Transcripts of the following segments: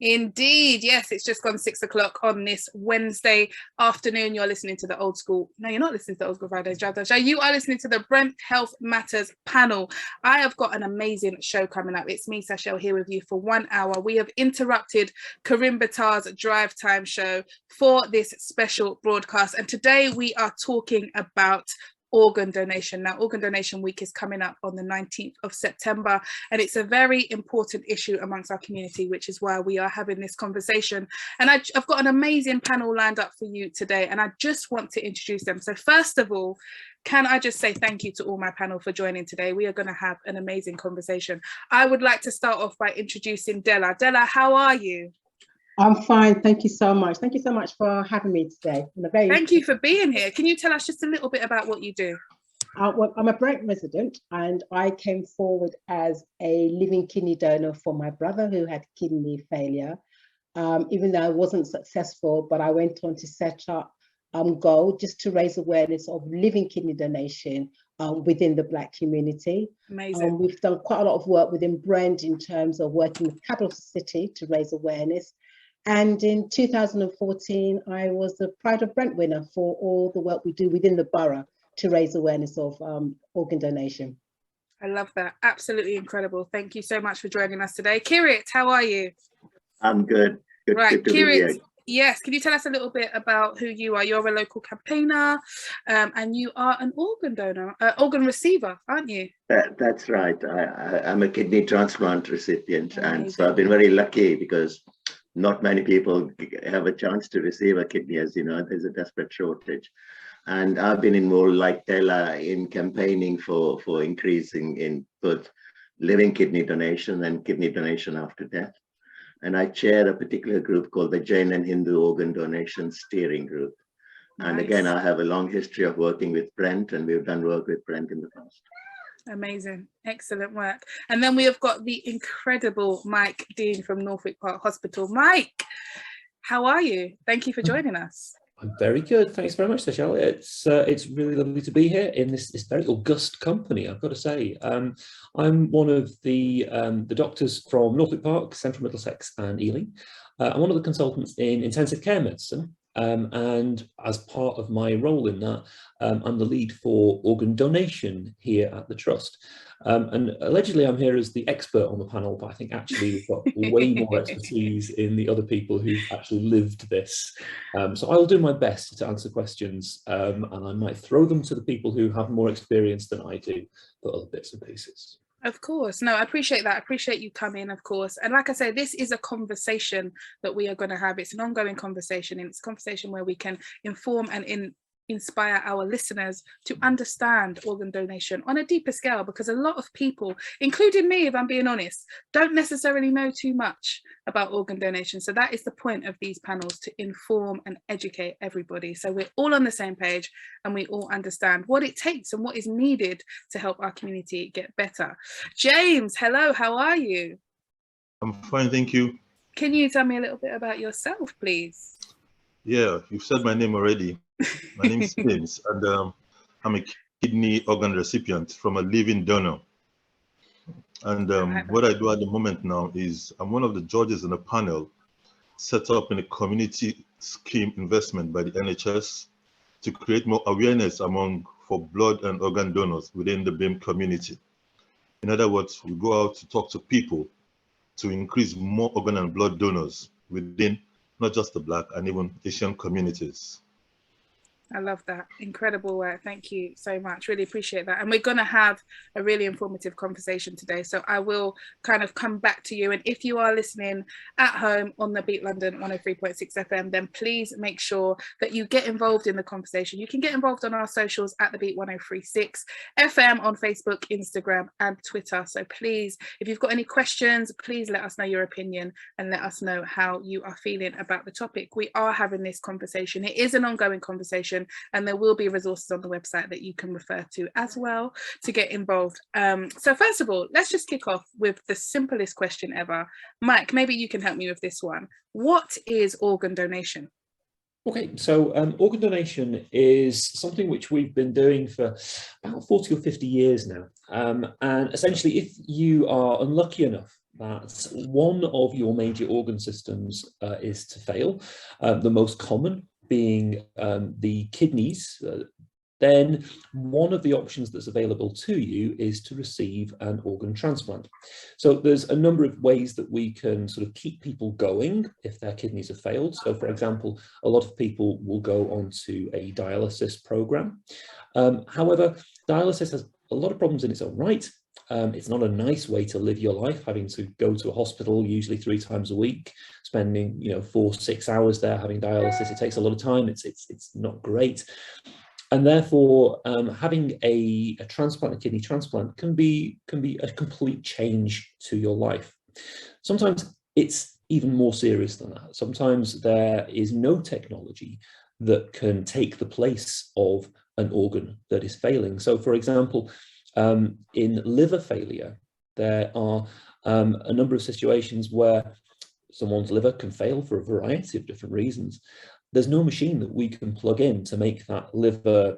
Indeed, yes, it's just gone 6 o'clock on this Wednesday afternoon. You're listening to the Old School. No, you're not listening to the Old School Fridays Jabba Show. You are listening to the Brent Health Matters panel. I have got an amazing show coming up. It's me, Sashel, here with you for 1 hour. We have interrupted Karim Battar's Drive Time show for this special broadcast. And today we are talking about organ donation. Now, Organ Donation Week is coming up on the 19th of September, and it's a very important issue amongst our community, which is why we are having this conversation. And I've got an amazing panel lined up for you today, and I just want to introduce them. So first of all, can I just say thank you to all my panel for joining today? We are going to have an amazing conversation. I would like to start off by introducing Della. Della, how are you? I'm fine. Thank you so much. Thank you so much for having me today. Thank you for being here. Can you tell us just a little bit about what you do? Well, I'm a Brent resident, and I came forward as a living kidney donor for my brother who had kidney failure. Even though I wasn't successful, but I went on to set up Go just to raise awareness of living kidney donation within the Black community. Amazing. We've done quite a lot of work within Brent in terms of working with Capital City to raise awareness. And in 2014, I was the Pride of Brent winner for all the work we do within the borough to raise awareness of organ donation. I love that. Absolutely incredible. Thank you so much for joining us today. Kirit, how are you? I'm good. Right, good to be here. Yes, can you tell us a little bit about who you are? You're a local campaigner, and you are an organ donor, organ receiver, aren't you? That's right. I'm a kidney transplant recipient. Amazing. And so I've been very lucky because not many people have a chance to receive a kidney. As you know, there's a desperate shortage. And I've been involved, like Della, in campaigning for increasing in both living kidney donation and kidney donation after death. And I chair a particular group called the Jain and Hindu Organ Donation Steering Group. And Nice. again, I have a long history of working with Brent, and we've done work with Brent in the past. Amazing. Excellent work. And then we have got the incredible Mike Dean from Norfolk Park Hospital. Mike, how are you? Thank you for joining us. I'm very good. Thanks very much, Sashel. It's really lovely to be here in this very august company, I've got to say. I'm one of the doctors from Norfolk Park, Central Middlesex and Ealing. I'm one of the consultants in intensive care medicine. And as part of my role in that, I'm the lead for organ donation here at the Trust. And allegedly I'm here as the expert on the panel, but I think actually we've got way more expertise in the other people who've actually lived this. So I'll do my best to answer questions, and I might throw them to the people who have more experience than I do for other bits and pieces. Of course. No, I appreciate that. I appreciate you coming, of course. And like I say, this is a conversation that we are going to have. It's an ongoing conversation, and it's a conversation where we can inform and inspire our listeners to understand organ donation on a deeper scale, because a lot of people, including me, if I'm being honest, don't necessarily know too much about organ donation. So that is the point of these panels, to inform and educate everybody, so we're all on the same page and we all understand what it takes and what is needed to help our community get better. James, hello, how are you? I'm fine, thank you. Can you tell me a little bit about yourself, please? Yeah, you've said my name already. My name is James, and I'm a kidney organ recipient from a living donor. And what I do at the moment now is I'm one of the judges in a panel set up in a community scheme investment by the NHS to create more awareness for blood and organ donors within the BIM community. In other words, we go out to talk to people to increase more organ and blood donors within not just the Black and even Asian communities. I love that. Incredible work. Thank you so much. Really appreciate that. And we're going to have a really informative conversation today. So I will kind of come back to you. And if you are listening at home on the Beat London 103.6 FM, then please make sure that you get involved in the conversation. You can get involved on our socials at the Beat 103.6 FM on Facebook, Instagram, and Twitter. So please, if you've got any questions, please let us know your opinion and let us know how you are feeling about the topic. We are having this conversation. It is an ongoing conversation, and there will be resources on the website that you can refer to as well to get involved. So first of all, let's just kick off with the simplest question ever. Mike, maybe you can help me with this one. What is organ donation? Okay, so organ donation is something which we've been doing for about 40 or 50 years now. And essentially, if you are unlucky enough that one of your major organ systems is to fail, the most common being the kidneys, then one of the options that's available to you is to receive an organ transplant. So there's a number of ways that we can sort of keep people going if their kidneys have failed. So for example, a lot of people will go onto a dialysis program. However, dialysis has a lot of problems in its own right. It's not a nice way to live your life, having to go to a hospital usually 3 times a week, spending 4-6 hours there having dialysis. It takes a lot of time. It's not great. And therefore, having a transplant, a kidney transplant, can be a complete change to your life. Sometimes it's even more serious than that. Sometimes there is no technology that can take the place of an organ that is failing. So, for example, in liver failure, there are a number of situations where someone's liver can fail for a variety of different reasons. There's no machine that we can plug in to make that liver,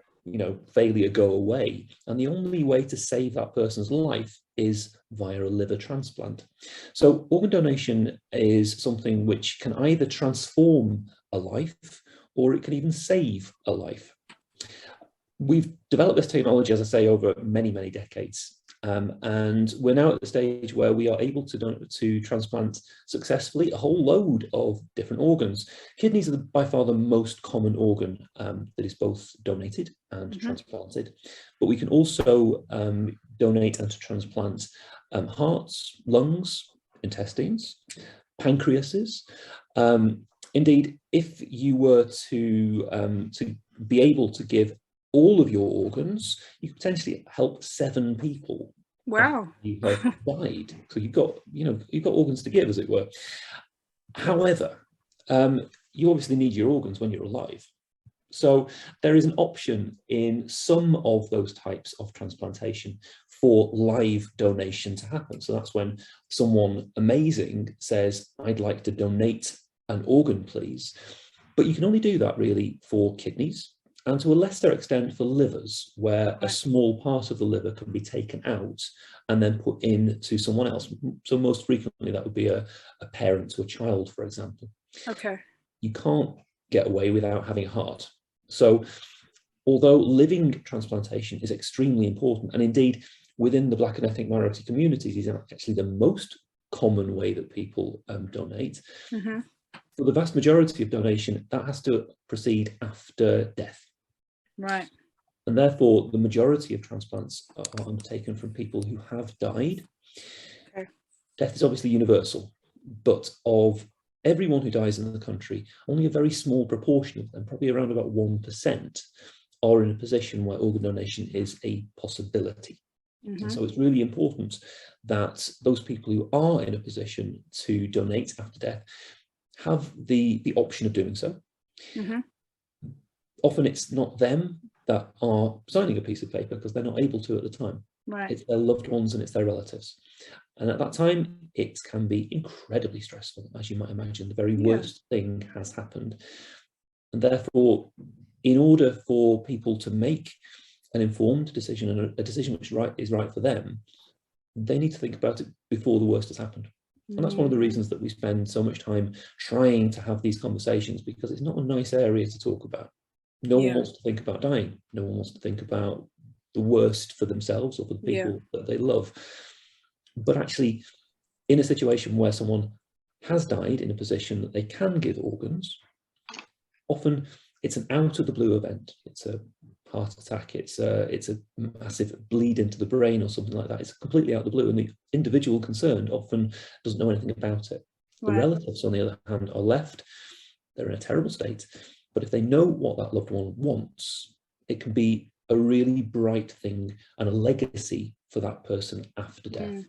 failure go away. And the only way to save that person's life is via a liver transplant. So organ donation is something which can either transform a life or it can even save a life. We've developed this technology, as I say, over many, many decades. And we're now at the stage where we are able to transplant successfully a whole load of different organs. Kidneys are by far the most common organ that is both donated and transplanted. But we can also donate and transplant hearts, lungs, intestines, pancreases. Indeed, if you were to be able to give all of your organs, you could potentially help 7 people. Wow. You have died. So you've got organs to give, as it were. However, you obviously need your organs when you're alive. So there is an option in some of those types of transplantation for live donation to happen. So that's when someone amazing says, I'd like to donate an organ, please. But you can only do that really for kidneys, and to a lesser extent for livers, where a small part of the liver can be taken out and then put in to someone else. So most frequently that would be a parent to a child, for example. Okay. You can't get away without having a heart. So although living transplantation is extremely important, and indeed within the Black and ethnic minority communities is actually the most common way that people donate, for the vast majority of donation, that has to proceed after death. Right. And therefore, the majority of transplants are undertaken from people who have died. Okay. Death is obviously universal, but of everyone who dies in the country, only a very small proportion of them, probably around about 1%, are in a position where organ donation is a possibility. And so it's really important that those people who are in a position to donate after death have the option of doing so. Often it's not them that are signing a piece of paper because they're not able to at the time. Right. It's their loved ones and it's their relatives. And at that time, it can be incredibly stressful, as you might imagine. The very worst thing has happened. And therefore, in order for people to make an informed decision and a decision which is right for them, they need to think about it before the worst has happened. And that's one of the reasons that we spend so much time trying to have these conversations, because it's not a nice area to talk about. No one wants to think about dying. No one wants to think about the worst for themselves or for the people that they love. But actually, in a situation where someone has died in a position that they can give organs, often it's an out of the blue event. It's a heart attack, it's a massive bleed into the brain or something like that. It's completely out of the blue, and the individual concerned often doesn't know anything about it. The relatives, on the other hand, are left. They're in a terrible state. But if they know what that loved one wants, it can be a really bright thing and a legacy for that person after death.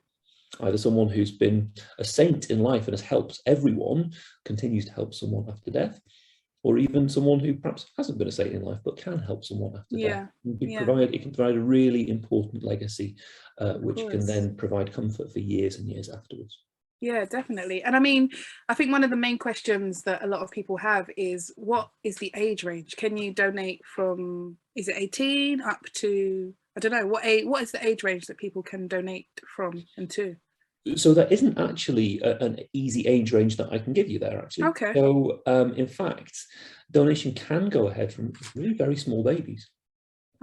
Either someone who's been a saint in life and has helped everyone, continues to help someone after death, or even someone who perhaps hasn't been a saint in life but can help someone after death. It can provide a really important legacy, which can then provide comfort for years and years afterwards. Yeah, definitely. And I mean, I think one of the main questions that a lot of people have is, what is the age range? Can you donate from, is it 18 up to, I don't know, what is the age range that people can donate from and to? So there isn't actually an easy age range that I can give you there, actually. Okay. So in fact, donation can go ahead from really very small babies.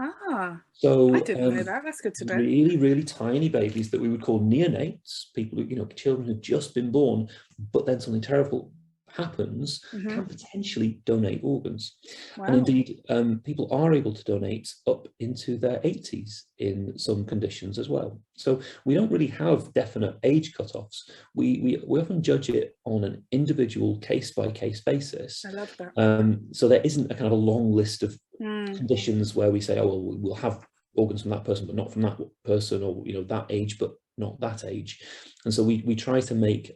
Ah, So I didn't know that. That's good to know. really, really tiny babies that we would call neonates, people who, you know, children who've just been born, but then something terrible happens, can potentially donate organs. Wow. And indeed, people are able to donate up into their 80s in some conditions as well. So we don't really have definite age cutoffs. We often judge it on an individual case-by-case basis. I love that. So there isn't a kind of a long list of conditions where we say, oh, well, we'll have organs from that person, but not from that person, or, you know, that age, but not that age. And so we try to make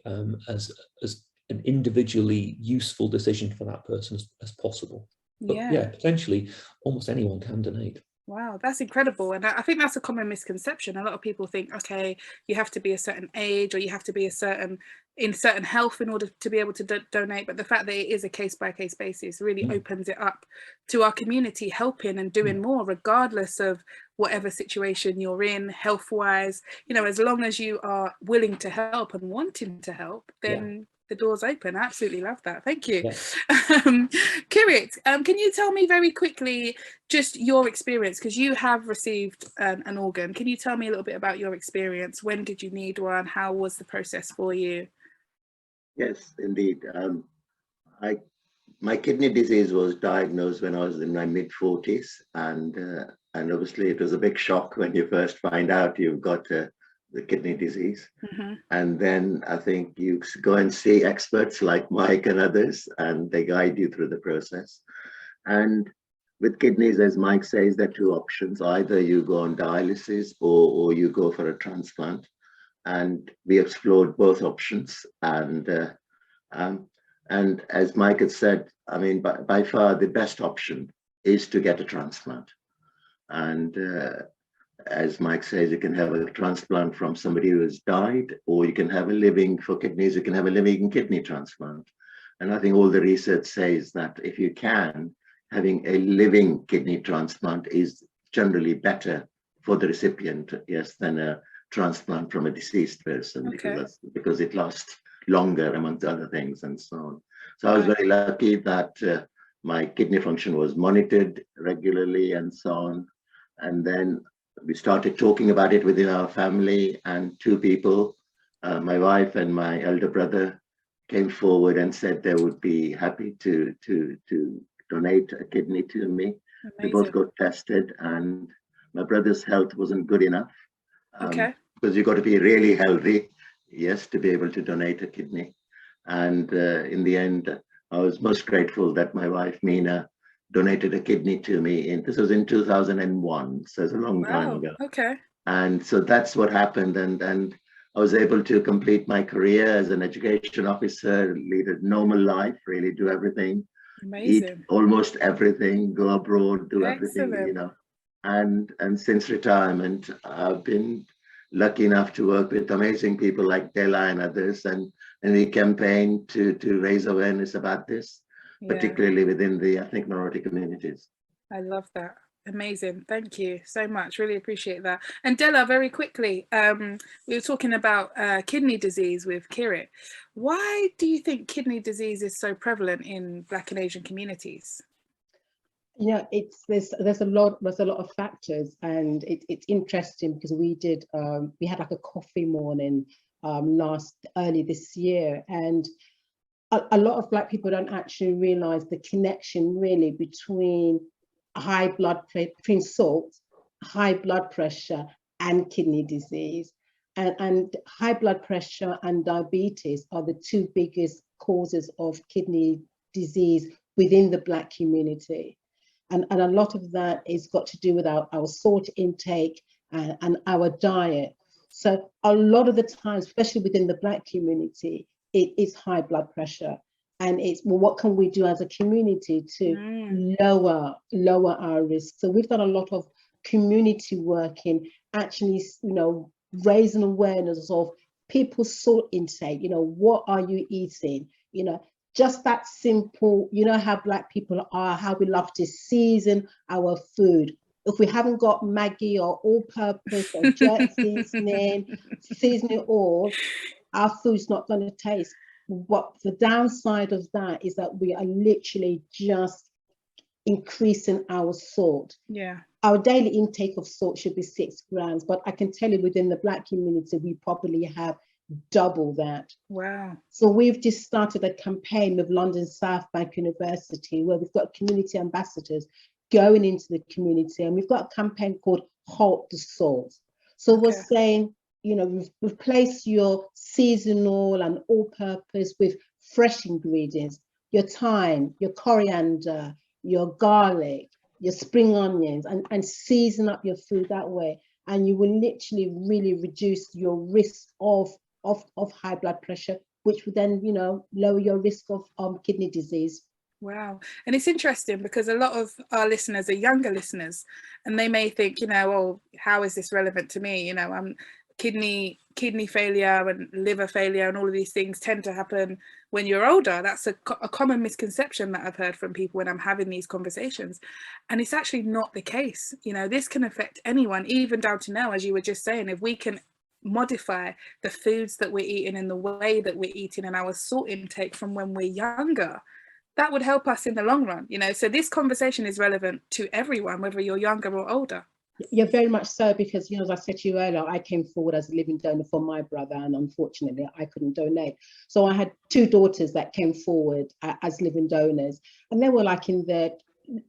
as an individually useful decision for that person as possible. But yeah, potentially almost anyone can donate. Wow, that's incredible. And I think that's a common misconception. A lot of people think, okay, you have to be a certain age, or you have to be in certain health in order to be able to donate. But the fact that it is a case-by-case basis really opens it up to our community helping and doing more, regardless of whatever situation you're in, health-wise. You know, as long as you are willing to help and wanting to help, then the door's open. I absolutely love that. Thank you. Kirit, can you tell me very quickly just your experience, because you have received an organ. Can you tell me a little bit about your experience? When did you need one? How was the process for you? Yes, indeed. My kidney disease was diagnosed when I was in my mid-40s, and obviously it was a big shock when you first find out you've got the kidney disease. And then I think you go and see experts like Mike and others, and they guide you through the process. And with kidneys, as Mike says, there are two options. Either you go on dialysis or you go for a transplant. And we explored both options. And as Mike had said, I mean, by far the best option is to get a transplant. And as Mike says, you can have a transplant from somebody who has died, or you can have a living, for kidneys, you can have a living kidney transplant. And I think all the research says that if you can, having a living kidney transplant is generally better for the recipient, yes, than a transplant from a deceased person, because it lasts longer, amongst other things, and so on. So I was very lucky that my kidney function was monitored regularly and so on. And then we started talking about it within our family, and two people, my wife and my elder brother, came forward and said they would be happy to donate a kidney to me. We both got tested, and my brother's health wasn't good enough. Because you've got to be really healthy, yes, to be able to donate a kidney. And in the end, I was most grateful that my wife, Mina, donated a kidney to me. This was in 2001, so it's a long time ago. And so that's what happened. And I was able to complete my career as an education officer, lead a normal life, really do everything, eat almost everything, go abroad, do everything, you know. And since retirement, I've been lucky enough to work with amazing people like Della and others, and we campaign to raise awareness about this, particularly within the ethnic minority communities. I love that. Amazing. Thank you so much. Really appreciate that. And Della, very quickly, we were talking about kidney disease with Kirit. Why do you think kidney disease is so prevalent in Black and Asian communities? Yeah, there's a lot of factors, and it's interesting because we had like a coffee morning early this year, and a lot of Black people don't actually realize the connection really between between salt, high blood pressure, and kidney disease. And high blood pressure and diabetes are the two biggest causes of kidney disease within the Black community. And a lot of that is got to do with our salt intake and our diet. So a lot of the time, especially within the Black community, it is high blood pressure. And it's, well, what can we do as a community to lower our risk? So we've done a lot of community work in actually, raising awareness of people's salt intake. What are you eating? Just that simple, how Black people are, how we love to season our food. if we haven't got Maggie or all-purpose or jerk seasoning oil, our food's not going to taste. What the downside of that is that we are literally just increasing our salt. Yeah. Our daily intake of salt should be 6 grams, but I can tell you within the Black community, we probably have double that. Wow. So we've just started a campaign with London South Bank University where we've got community ambassadors going into the community, and we've got a campaign called Halt the Salt. So we're saying, you know, replace your seasonal and all-purpose with fresh ingredients, your thyme, your coriander, your garlic, your spring onions, and season up your food that way. And you will literally really reduce your risk of high blood pressure, which would then, you know, lower your risk of kidney disease. Wow. And it's interesting because a lot of our listeners are younger listeners, and they may think, you know, oh, how is this relevant to me? You know, I'm kidney failure and liver failure and all of these things tend to happen when you're older. That's a common misconception that I've heard from people when I'm having these conversations, and it's actually not the case. You know, this can affect anyone, even down to now, as you were just saying. If we can modify the foods that we're eating and the way that we're eating and our salt intake from when we're younger, that would help us in the long run, you know. So this conversation is relevant to everyone, whether you're younger or older. Yeah, very much so, because, you know, as I said to you earlier, I came forward as a living donor for my brother, and unfortunately I couldn't donate. So I had 2 daughters that came forward as living donors, and they were like in their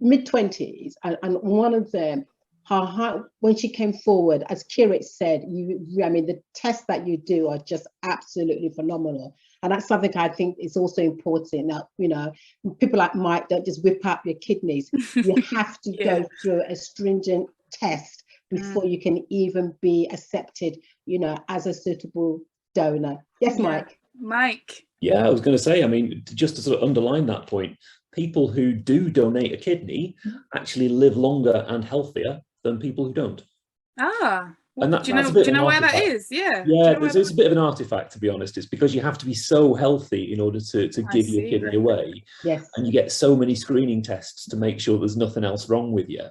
mid-20s, and one of them, her heart, when she came forward, as Kirit said, I mean, the tests that you do are just absolutely phenomenal. And that's something I think is also important. Now, you know, people like Mike don't just whip up your kidneys. You have to go through a stringent test before you can even be accepted, you know, as a suitable donor. Yes, Mike. Mike. Yeah, I was going to say, I mean, just to sort of underline that point, people who do donate a kidney actually live longer and healthier than people who don't. And do you know why that is? Yeah, it's a bit of an artifact, to be honest. It's because you have to be so healthy in order to give your kidney away. Yes. And you get so many screening tests to make sure there's nothing else wrong with you.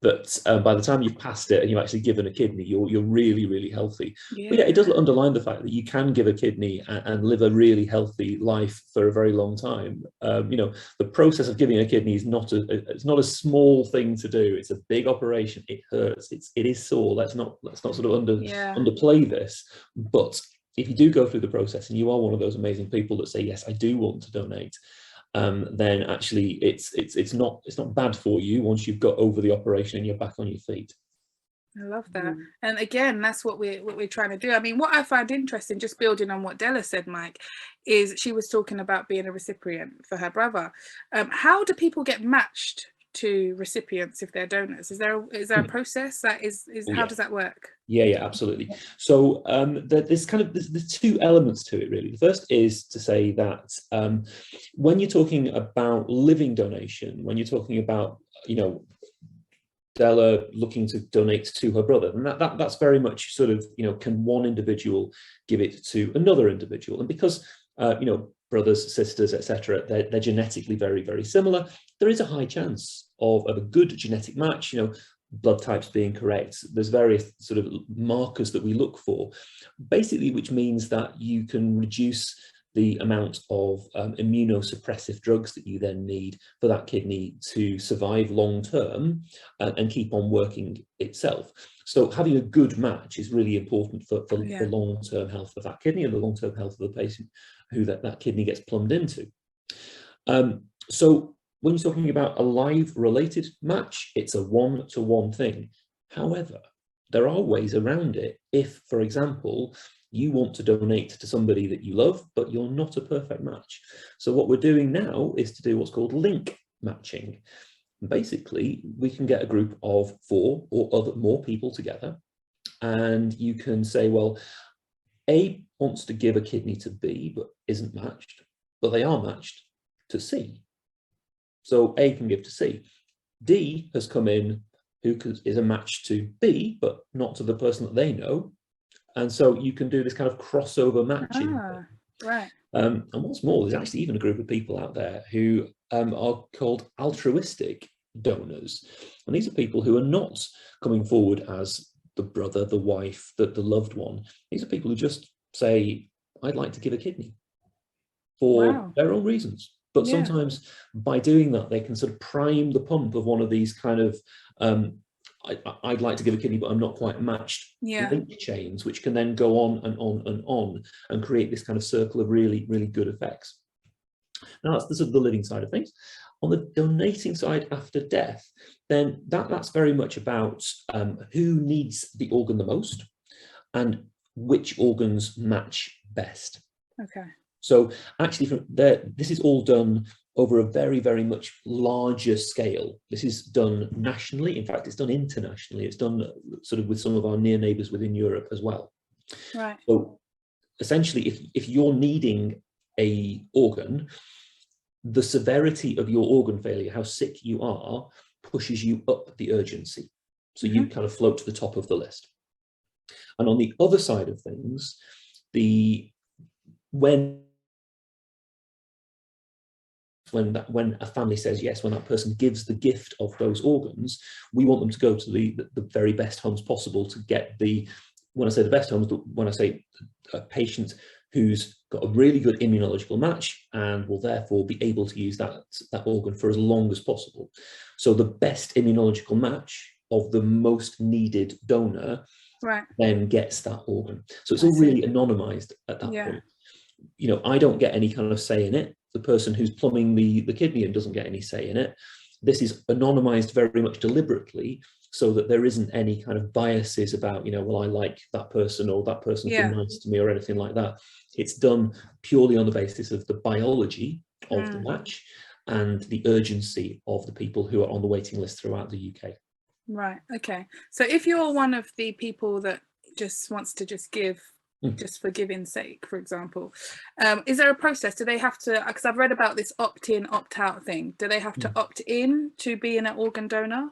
But by the time you've passed it and you've actually given a kidney, you're really, really healthy. But yeah, it does underline the fact that you can give a kidney and live a really healthy life for a very long time. You know, the process of giving a kidney is it's not a small thing to do. It's a big operation. It hurts. It is sore. Let's not sort of underplay this. But if you do go through the process and you are one of those amazing people that say, yes, I do want to donate, then actually it's not bad for you once you've got over the operation and you're back on your feet. I love that. And again, that's what we're trying to do. I mean, what I find interesting, just building on what Della said, Mike, is she was talking about being a recipient for her brother. How do people get matched to recipients if they're donors? Is there a process that how does that work? Yeah, absolutely. So there's 2 elements to it, really. The first is to say that when you're talking about living donation, when you're talking about, you know, Della looking to donate to her brother, and that's very much sort of, you know, can one individual give it to another individual? And because you know, brothers, sisters, etc., they're genetically very, very similar, there is a high chance of a good genetic match. You know, blood types being correct. There's various sort of markers that we look for, basically, which means that you can reduce the amount of immunosuppressive drugs that you then need for that kidney to survive long term and keep on working itself. So having a good match is really important for the long-term health of that kidney and the long-term health of the patient who that kidney gets plumbed into. So when you're talking about a live related match, it's a one-to-one thing. However, there are ways around it. If, for example, you want to donate to somebody that you love, but you're not a perfect match. So what we're doing now is to do what's called link matching. Basically, we can get a group of 4 or more people together, and you can say, well, A wants to give a kidney to B, but isn't matched, but they are matched to C. So A can give to C. D has come in, who is a match to B, but not to the person that they know. And so you can do this kind of crossover matching. Right. And what's more, there's actually even a group of people out there who are called altruistic donors. And these are people who are not coming forward as the brother, the wife, the loved one. These are people who just say, I'd like to give a kidney for their own reasons. But sometimes by doing that, they can sort of prime the pump of one of these kind of, I'd like to give a kidney, but I'm not quite matched link chains, which can then go on and on and on and create this kind of circle of really, really good effects. Now, that's the sort of the living side of things. On the donating side after death, then that's very much about who needs the organ the most and which organs match best. Okay. So actually, from there, this is all done over a very, very much larger scale. This is done nationally. In fact, it's done internationally. It's done sort of with some of our near neighbours within Europe as well. Right. So essentially, if you're needing an organ, the severity of your organ failure, how sick you are, pushes you up the urgency. So you kind of float to the top of the list. And on the other side of things, when a family says yes, when that person gives the gift of those organs, we want them to go to the very best homes possible to get when I say the best homes, when I say a patient who's got a really good immunological match and will therefore be able to use that organ for as long as possible. So the best immunological match of the most needed donor then gets that organ. So it's all really anonymized at that point. You know, I don't get any kind of say in it. The person who's plumbing the kidney in doesn't get any say in it. This is anonymized very much deliberately so that there isn't any kind of biases about, you know, well, I like that person or that person's been nice to me or anything like that. It's done purely on the basis of the biology of the match and the urgency of the people who are on the waiting list throughout the UK. Right. Okay. So if you're one of the people that just wants to just give just for giving's sake, for example, is there a process? Do they have to, because I've read about this opt-in, opt-out thing, do they have to opt in to be an organ donor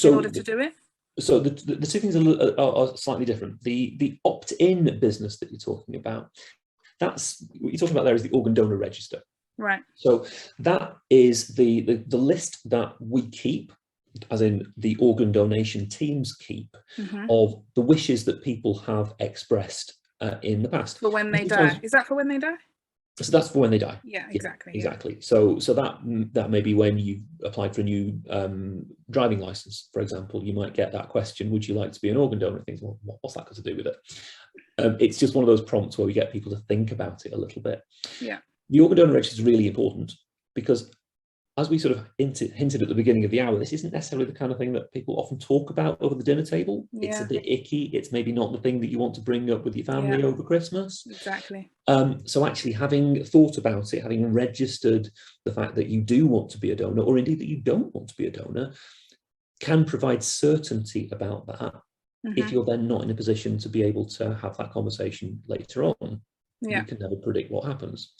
in order to do it? So the two things are slightly different. The opt-in business that you're talking about, that's what you're talking about there is the organ donor register. Right. So that is the list that we keep, as in the organ donation teams keep, of the wishes that people have expressed in the past. For when they die. Is that for when they die? So that's for when they die. Yeah, exactly. Exactly. So that may be when you've applied for a new driving license, for example. You might get that question, would you like to be an organ donor? Things, well, what's that got to do with it? It's just one of those prompts where we get people to think about it a little bit. Yeah. The organ donor register is really important because, as we sort of hinted at the beginning of the hour, this isn't necessarily the kind of thing that people often talk about over the dinner table. It's a bit icky. It's maybe not the thing that you want to bring up with your family over Christmas. Exactly. So actually having thought about it, having registered the fact that you do want to be a donor, or indeed that you don't want to be a donor, can provide certainty about that if you're then not in a position to be able to have that conversation later on. You can never predict what happens.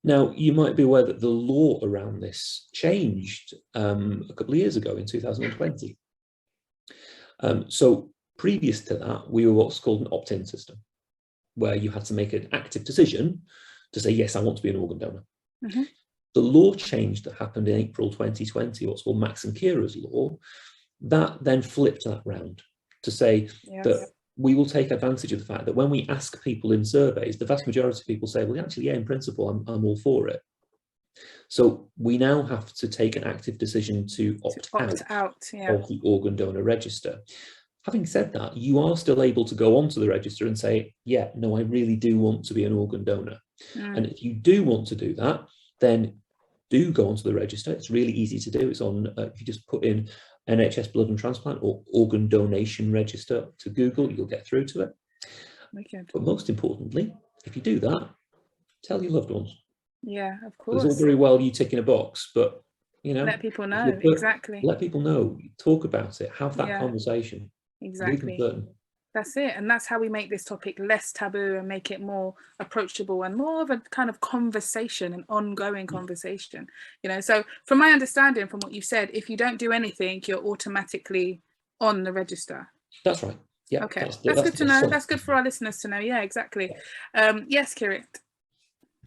Now, you might be aware that the law around this changed a couple of years ago in 2020. So previous to that, we were what's called an opt-in system, where you had to make an active decision to say, yes, I want to be an organ donor. The law change that happened in April 2020, what's called Max and Kira's law, that then flipped that round to say that we will take advantage of the fact that when we ask people in surveys, the vast majority of people say, well, actually, in principle, I'm all for it. So we now have to take an active decision to opt out of the organ donor register. Having said that, you are still able to go onto the register and say, yeah, no, I really do want to be an organ donor. And if you do want to do that, then do go onto the register. It's really easy to do. It's on, if you just put in NHS blood and transplant or organ donation register to Google, you'll get through to it. But most importantly, if you do that, tell your loved ones. Yeah, of course. It's all very well you ticking a box, but you know, let people know. Exactly. Let people know. Talk about it. Have that conversation. Exactly. That's it. And that's how we make this topic less taboo and make it more approachable and more of a kind of conversation, an ongoing conversation. You know, so from my understanding, from what you said, if you don't do anything, you're automatically on the register. That's right. Yeah. Okay. That's good to know. That's good for our listeners to know. Yeah, exactly. Yes, Kirit.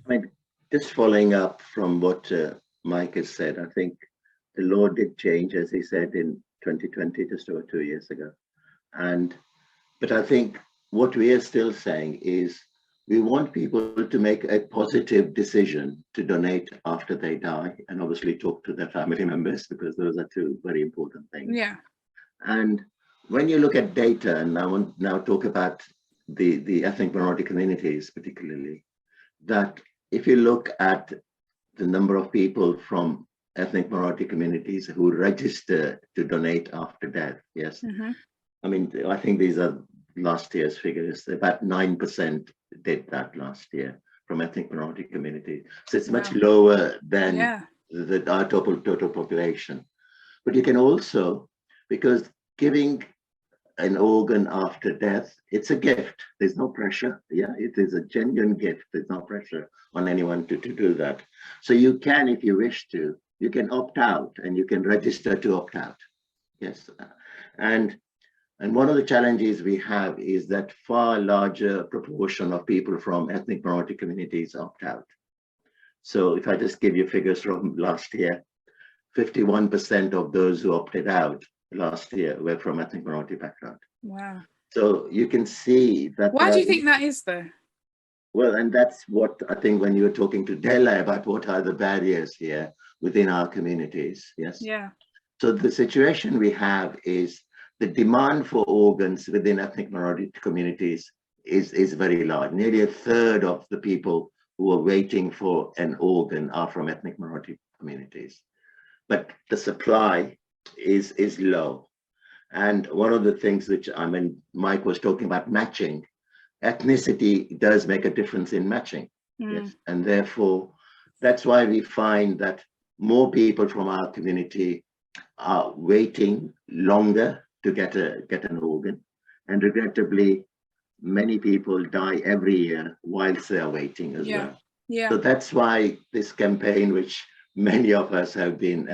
I mean, just following up from what Mike has said, I think the law did change, as he said, in 2020, just over 2 years ago. But I think what we are still saying is we want people to make a positive decision to donate after they die, and obviously talk to their family members, because those are two very important things. Yeah. And when you look at data, and I want now talk about the ethnic minority communities particularly, that if you look at the number of people from ethnic minority communities who register to donate after death, yes. I mean, I think these are last year's figures. About 9% did that last year from ethnic minority community. So it's much lower than our total population. But you can also, because giving an organ after death, it's a gift. There's no pressure. Yeah, it is a genuine gift. There's no pressure on anyone to do that. So you can, if you wish to, you can opt out, and you can register to opt out. Yes. And one of the challenges we have is that far larger proportion of people from ethnic minority communities opt out. So if I just give you figures from last year, 51% of those who opted out last year were from ethnic minority background. Wow. So you can see that. Why do you think that is, though? Well, and that's what I think when you were talking to Della about what are the barriers here within our communities. Yes. Yeah. So the situation we have is the demand for organs within ethnic minority communities is very large. Nearly a third of the people who are waiting for an organ are from ethnic minority communities. But the supply is low. And one of the things which, I mean, Mike was talking about matching, ethnicity does make a difference in matching. Yes. And therefore, that's why we find that more people from our community are waiting longer to get an organ. And regrettably, many people die every year whilst they are waiting as well. Yeah. So that's why this campaign, which many of us have been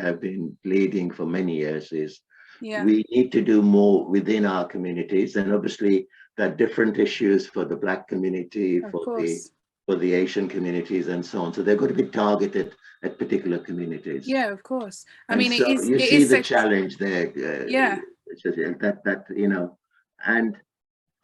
leading for many years, is we need to do more within our communities. And obviously there are different issues for the Black community, for the Asian communities and so on. So they're going to be targeted at particular communities. Yeah, of course. I and mean, so you see the challenge there. That, you know, and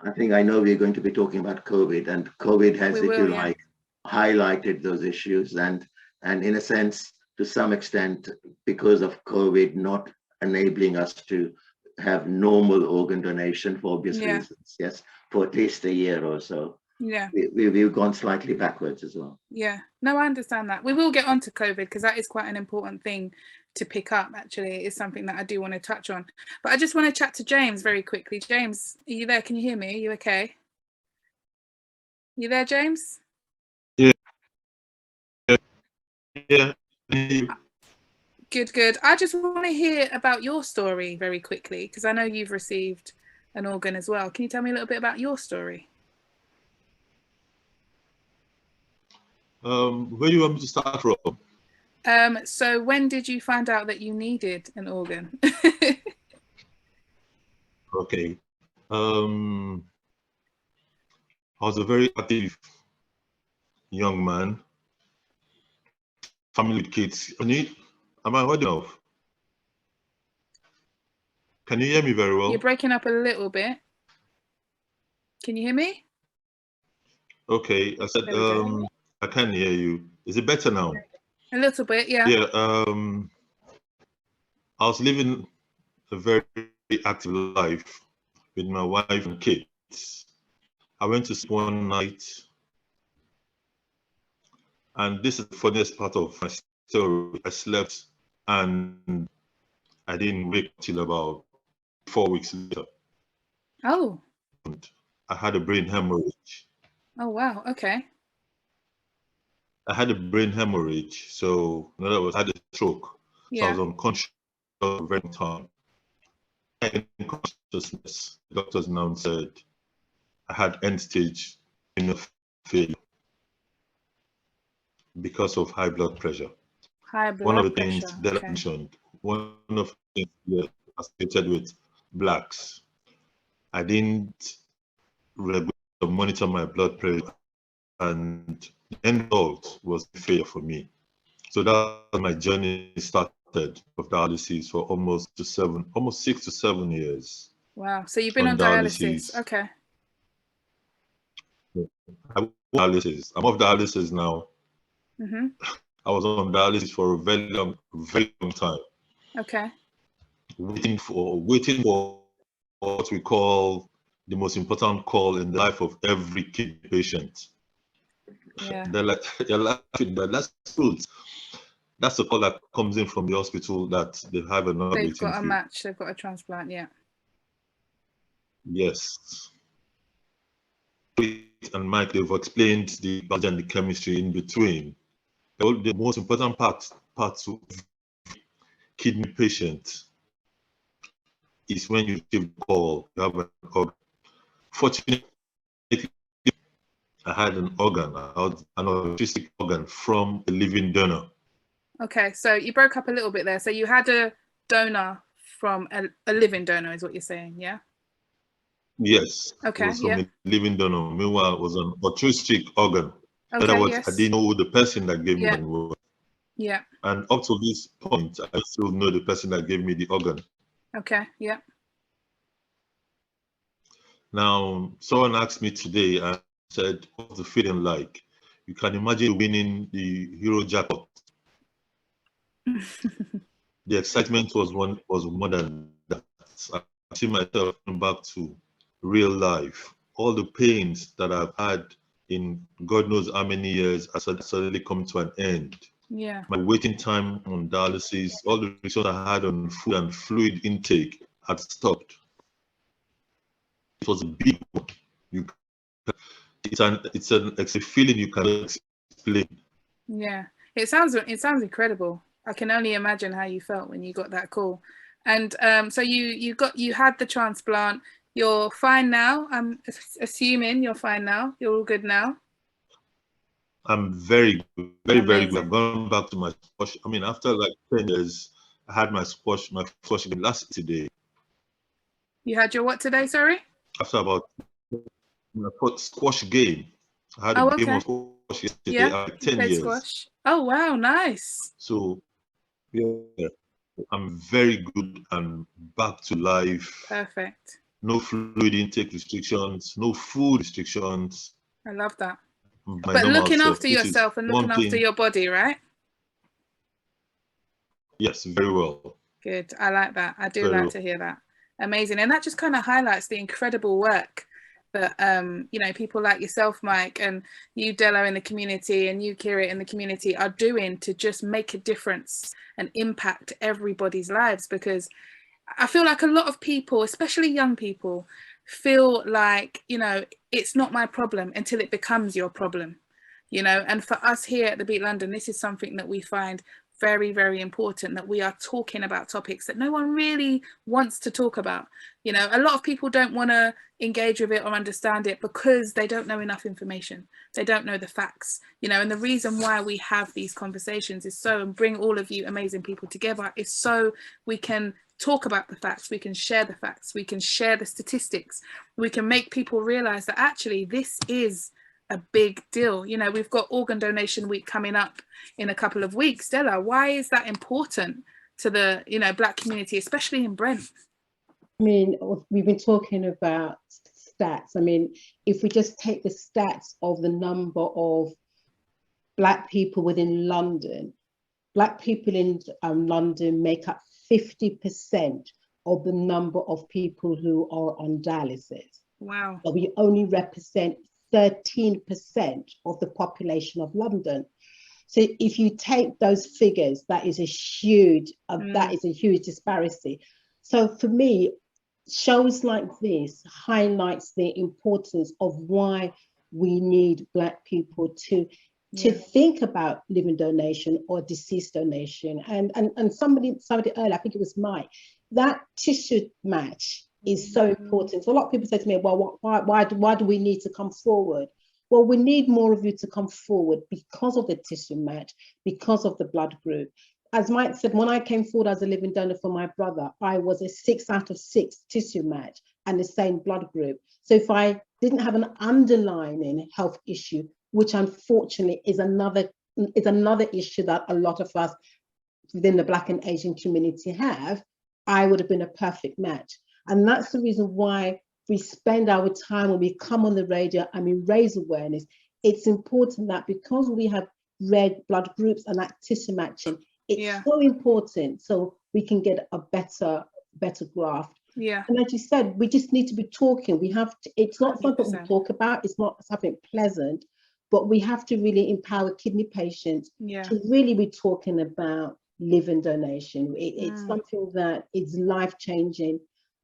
I know we're going to be talking about COVID, and COVID has, if you like, highlighted those issues, and in a sense, to some extent, because of COVID not enabling us to have normal organ donation for obvious reasons, yes, for at least a year or so. Yeah, we've gone slightly backwards as well. Yeah, no, I understand that. We will get onto COVID because that is quite an important thing to pick up. Actually, it is something that I do want to touch on. But I just want to chat to James very quickly. James, are you there? Can you hear me? Are you okay? You there, James? Yeah. Yeah. Good, good. I just want to hear about your story very quickly because I know you've received an organ as well. Can you tell me a little bit about your story? Where do you want me to start from? So when did you find out that you needed an organ? Okay. I was a very active young man, family with kids. Am I heard enough? Can you hear me very well? You're breaking up a little bit. Can you hear me? Okay, I said I can hear you. Is it better now? A little bit, yeah. Yeah. I was living a very active life with my wife and kids. I went to sleep one night, and this is the funniest part of my story. I slept and I didn't wake till about 4 weeks later. Oh. And I had a brain hemorrhage. Oh, wow. Okay. I had a brain hemorrhage. So, in other words, I had a stroke. So I was unconscious for a very long time. In consciousness, the doctors now said I had end-stage renal failure because of high blood pressure. High blood pressure. One of the things that I mentioned, one of the things associated with Blacks, I didn't regularly monitor my blood pressure, and the end result was failure for me. So that was my journey started of dialysis for almost 6 to 7 years. Wow. So you've been on dialysis. Okay. I'm off dialysis now. Mm-hmm. I was on dialysis for a very long time. Okay. Waiting for what we call the most important call in the life of every kidney patient. Yeah. They're laughing, but that's good. That's the call that comes in from the hospital that they have an organ. They've got a match. They've got a transplant. Yeah. Yes. And Mike, they've explained the biology and the chemistry in between. The most important part to kidney patient is when you receive the call, you have an organ. Fortunately, I had an organ, an altruistic organ from a living donor. Okay, so you broke up a little bit there. So you had a donor from a living donor, is what you're saying, yeah? Yes. Okay. It was from a living donor. Meanwhile, it was an altruistic organ. Okay. In other words, yes. I didn't know who the person that gave me the organ. Yeah. And up to this point, I still know the person that gave me the organ. Okay. Yeah. Now, someone asked me today and said, "What's the feeling like?" You can imagine winning the Hero jackpot. The excitement was more than that. I see myself coming back to real life. All the pains that I've had in God knows how many years has suddenly come to an end. Yeah. My waiting time on dialysis, all the restrictions I had on food and fluid intake had stopped. It was a big one. It's a feeling you cannot explain. Yeah, it sounds incredible. I can only imagine how you felt when you got that call. And so you had the transplant. You're fine now. I'm assuming you're fine now. You're all good now. I'm very good, very good. I've gone back to my squash. I mean, after like 10 years, I had my squash game last today. You had your what today, sorry? After about my squash game. I had a game of squash yesterday after 10 years. Squash. Oh, wow, nice. So, yeah, I'm very good and back to life. Perfect. No fluid intake restrictions, no food restrictions. I love that. But looking after yourself and looking after your body, right? Yes, very well. Good. I like that. I do like to hear that. Amazing. And that just kind of highlights the incredible work that people like yourself, Mike, and you, Della, in the community, and you, Kira, in the community are doing to just make a difference and impact everybody's lives. Because I feel like a lot of people, especially young people, feel like, it's not my problem until it becomes your problem, and for us here at the Beat London, this is something that we find very, very important, that we are talking about topics that no one really wants to talk about. A lot of people don't want to engage with it or understand it because they don't know enough information. They don't know the facts, and the reason why we have these conversations is and bring all of you amazing people together is so we can talk about the facts, we can share the facts, we can share the statistics, we can make people realize that actually this is a big deal. We've got Organ Donation Week coming up in a couple of weeks. Della, why is that important to the Black community, especially in Brent? I mean, we've been talking about stats. I mean, if we just take the stats of the number of Black people within London, Black people in London make up 50% of the number of people who are on dialysis. Wow. But we only represent 13% of the population of London. So if you take those figures, that is a huge disparity. So for me, shows like this highlights the importance of why we need Black people to think about living donation or deceased donation. And somebody earlier, I think it was Mike, that tissue match is so important. So a lot of people say to me, well, why do we need to come forward? Well, we need more of you to come forward because of the tissue match, because of the blood group. As Mike said, when I came forward as a living donor for my brother, I was a 6 out of 6 tissue match and the same blood group. So if I didn't have an underlying health issue, which unfortunately is another issue that a lot of us within the Black and Asian community have, I would have been a perfect match. And that's the reason why we spend our time when we come on the radio and we raise awareness. It's important that because we have red blood groups and that tissue matching, it's so important so we can get a better graft. Yeah. And as you said, we just need to be talking. We have to, it's not 100%. Something we talk about, it's not something pleasant, but we have to really empower kidney patients to really be talking about liver donation. It's something that is life-changing.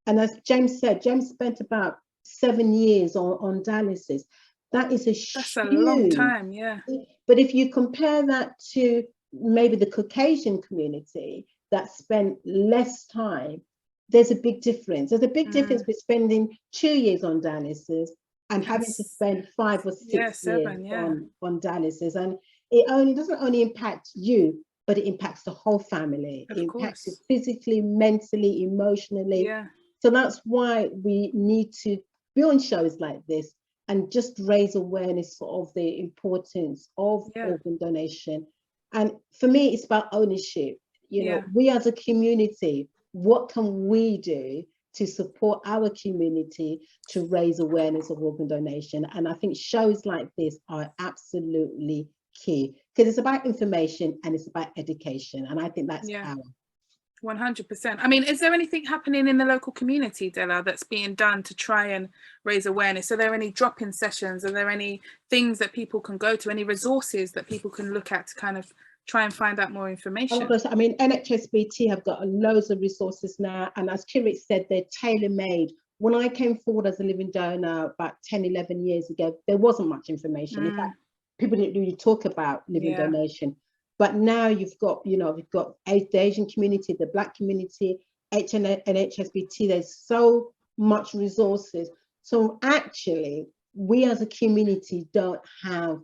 And as James said, James spent about 7 years on dialysis. That's a long time, yeah. But if you compare that to maybe the Caucasian community that spent less time, there's a big difference. There's a big difference between spending 2 years on dialysis and having to spend 5 or 6 years on dialysis. And it doesn't only impact you, but it impacts the whole family. It impacts you physically, mentally, emotionally. Yeah. So that's why we need to be on shows like this and just raise awareness of the importance of organ donation. And for me, it's about ownership. You know, we as a community, what can we do to support our community to raise awareness of organ donation? And I think shows like this are absolutely key, because it's about information and it's about education. And I think that's power. 100%. I mean, is there anything happening in the local community, Della, that's being done to try and raise awareness? Are there any drop-in sessions? Are there any things that people can go to? Any resources that people can look at to kind of try and find out more information? I mean, NHSBT have got loads of resources now. And as Kirit said, they're tailor-made. When I came forward as a living donor about 10, 11 years ago, there wasn't much information. In fact, people didn't really talk about living donation. But now you've got the Asian community, the Black community, NHSBT, there's so much resources. So actually, we as a community don't have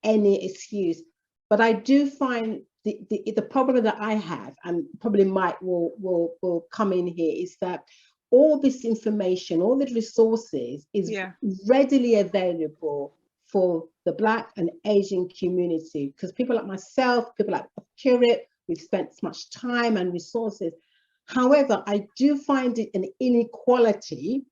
any excuse. But I do find the problem that I have, and probably Mike will come in here, is that all this information, all the resources is readily available for the Black and Asian community, because people like myself, people like Kirit, we've spent much time and resources. However, I do find it an inequality